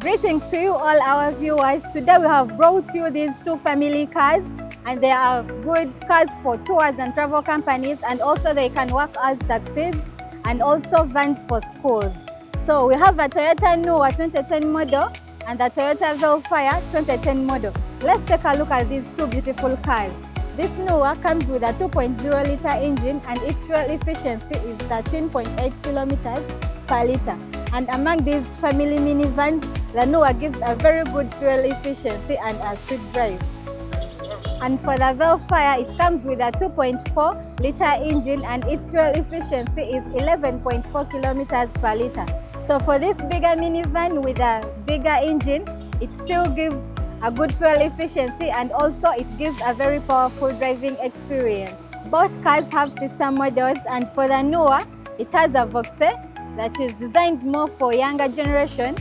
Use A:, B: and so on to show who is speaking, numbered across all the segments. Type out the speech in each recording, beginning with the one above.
A: Greetings to you all our viewers. Today we have brought you these two family cars, and they are good cars for tours and travel companies, and also they can work as taxis and also vans for schools. So we have a Toyota Noah 2010 model and the Toyota Vellfire 2010 model. Let's take a look at these two beautiful cars. This Noah comes with a 2.0 liter engine and its fuel efficiency is 13.8 kilometers per liter. And among these family minivans, the Noah gives a very good fuel efficiency and a sweet drive. And for the Vellfire, it comes with a 2.4 liter engine and its fuel efficiency is 11.4 kilometers per liter. So for this bigger minivan with a bigger engine, it still gives a good fuel efficiency and also it gives a very powerful driving experience. Both cars have sister models, and for the Noah, it has a Voxe that is designed more for younger generation,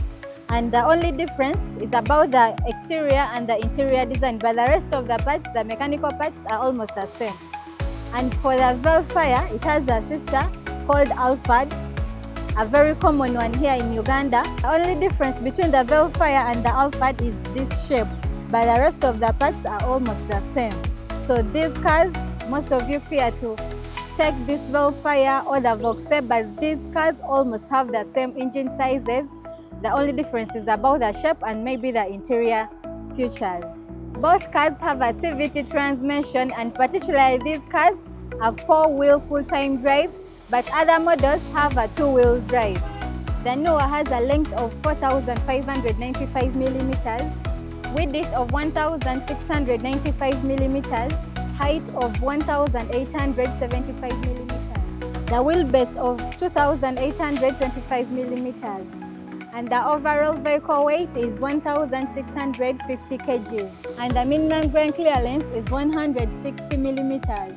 A: and the only difference is about the exterior and the interior design, but the rest of the parts, the mechanical parts, are almost the same. And for the Vellfire, it has a sister called Alphard, a very common one here in Uganda. The only difference between the Vellfire and the Alphard is this shape, but the rest of the parts are almost the same. So these cars, most of you fear to take this Vellfire or the Voxe, but these cars almost have the same engine sizes. The only difference is about the shape and maybe the interior features. Both cars have a CVT transmission, and particularly these cars have 4-wheel full-time drive, but other models have a 2-wheel drive. The Noah has a length of 4,595 millimeters, width of 1,695 millimeters, height of 1,875 millimeters, the wheelbase of 2,825 millimeters, and the overall vehicle weight is 1,650 kg, and the minimum ground clearance is 160 millimeters.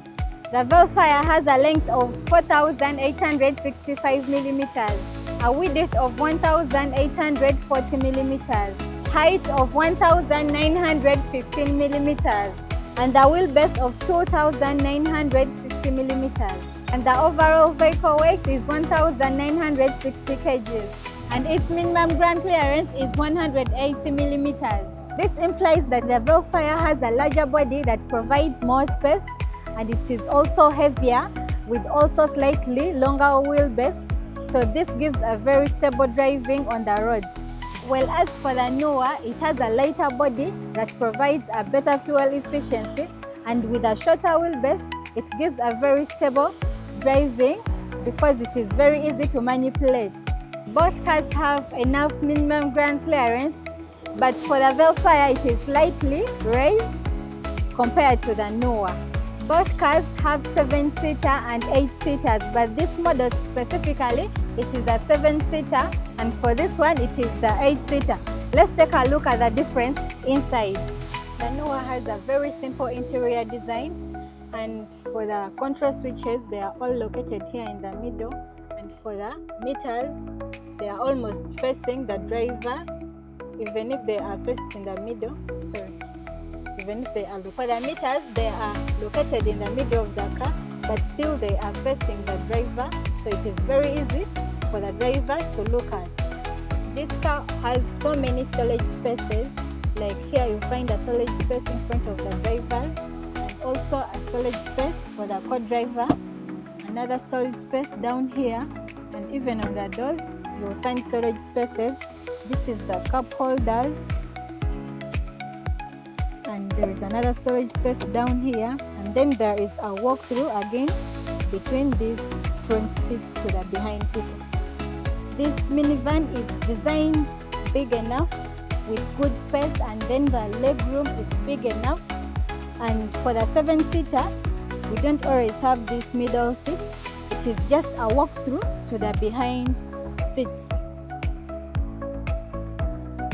A: The Vellfire has a length of 4,865 millimeters, a width of 1,840 millimeters, height of 1,915 millimeters, and the wheelbase of 2,950 millimeters. And the overall vehicle weight is 1,960 kg, and its minimum ground clearance is 180 millimeters. This implies that the Vellfire has a larger body that provides more space, and it is also heavier with also slightly longer wheelbase, so this gives a very stable driving on the roads. Well, as for the Noah, it has a lighter body that provides a better fuel efficiency, and with a shorter wheelbase, it gives a very stable driving because it is very easy to manipulate. Both cars have enough minimum ground clearance, but for the Vellfire, it is slightly raised compared to the Noah. Both cars have 7-seater and 8-seaters, but this model specifically, it is a 7-seater, and for this one, it is the 8-seater. Let's take a look at the difference inside. The Noah has a very simple interior design, and for the control switches, they are all located here in the middle, and for the meters, they are almost facing the driver, even if they are faced in the middle. Even if they are for the meters, they are located in the middle of the car, but still they are facing the driver, so it is very easy for the driver to look at. This car has so many storage spaces, like here you find a storage space in front of the driver, and also a storage space for the co-driver, another storage space down here, and even on the doors you will find storage spaces. This is the cup holders, and there is another storage space down here, and then there is a walk-through again between these front seats to the behind people. This minivan is designed big enough with good space, and then the legroom is big enough. And for the 7-seater, we don't always have these middle seats. It is just a walk-through to the behind seats.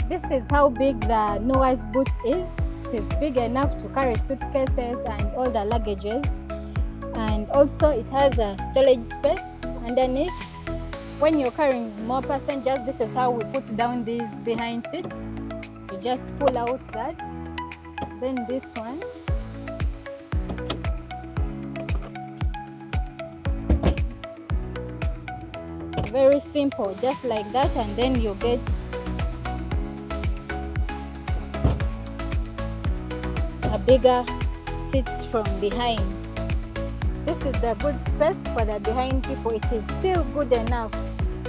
A: This is how big the Noah's boot is. It is big enough to carry suitcases and all the luggages, and also it has a storage space underneath. When you're carrying more passengers, this is how we put down these behind seats. You just pull out that, then this one. Very simple, just like that, and then you get bigger seats from behind. This is the good space for the behind people. It is still good enough.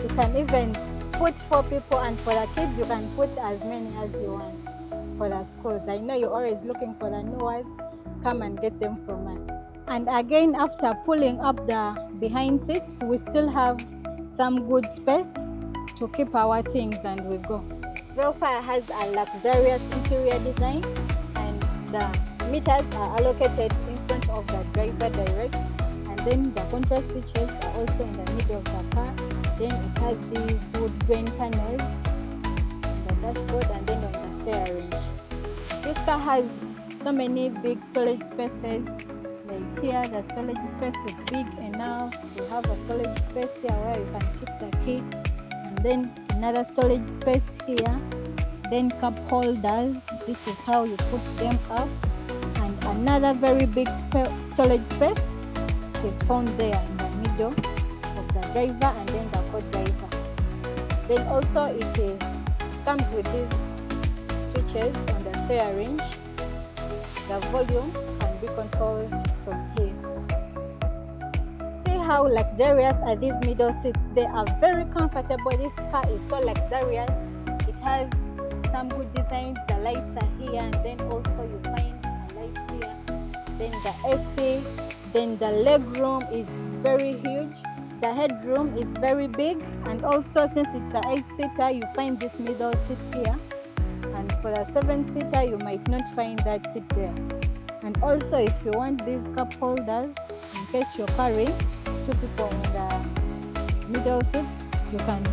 A: You can even put 4 people, and for the kids you can put as many as you want for the schools. I know you're always looking for the Noahs. Come and get them from us. And again, after pulling up the behind seats, we still have some good space to keep our things, and we go. Vellfire has a luxurious interior design, and the meters are allocated in front of the driver direct, and then the control switches are also in the middle of the car. Then it has these wood grain panels on the dashboard and then on the steering. This car has so many big storage spaces. Like here, the storage space is big enough. You have a storage space here where you can keep the key, and then another storage space here. Then cup holders. This is how you put them up, and another very big storage space. It is found there in the middle of the driver and then the co-driver. Then also it comes with these switches on the steering. The volume can be controlled from here. See how luxurious are these middle seats. They are very comfortable. This car is so luxurious. It has some good designs. The lights are here, and then also you find a light here. Then the AC. Then the leg room is very huge. The headroom is very big, and also since it's an 8-seater, you find this middle seat here. And for the 7-seater, you might not find that seat there. And also, if you want these cup holders, in case you're carrying 2 people in the middle seats, you can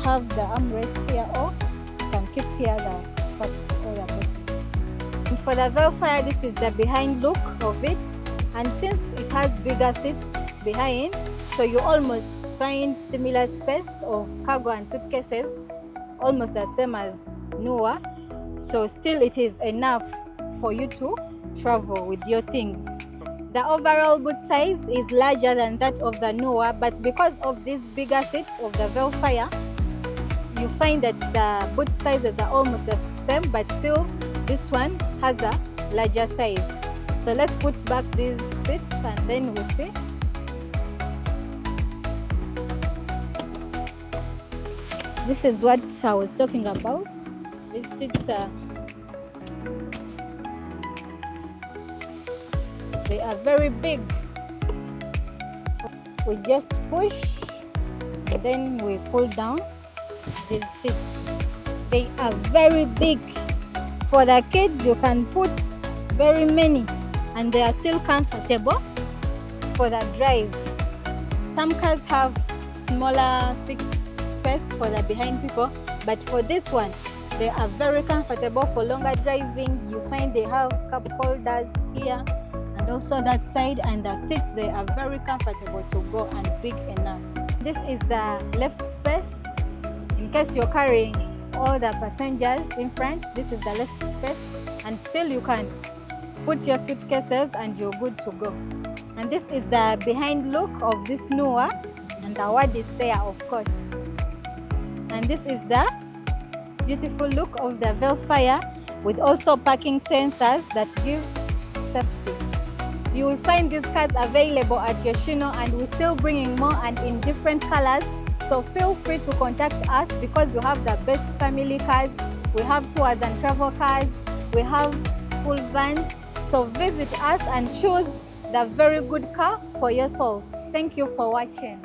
A: have the armrest here, or you can keep here the cups or the bottles. And for the Vellfire, this is the behind look of it. And since it has bigger seats behind, so you almost find similar space of cargo and suitcases, almost the same as Noah. So still it is enough for you to travel with your things. The overall boot size is larger than that of the Noah, but because of these bigger seats of the Vellfire, you find that the boot sizes are almost the same, but still this one has a larger size. So let's put back these seats and then we'll see. This is what I was talking about. These seats they are very big. We just push and then we pull down these seats. They are very big. For the kids, you can put very many, and they are still comfortable for the drive. Some cars have smaller fixed space for the behind people, but for this one, they are very comfortable for longer driving. You find they have cup holders here and also that side, and the seats, they are very comfortable to go and big enough. This is the left space. In case you're carrying all the passengers in front, this is the left space, and still you can put your suitcases and you're good to go. And this is the behind look of this Noah, and the word is there, of course. And this is the beautiful look of the Vellfire, with also parking sensors that give safety. You will find these cars available at Yoshino, and we're still bringing more and in different colors. So feel free to contact us, because you have the best family cars. We have tours and travel cars. We have school vans. So visit us and choose the very good car for yourself. Thank you for watching.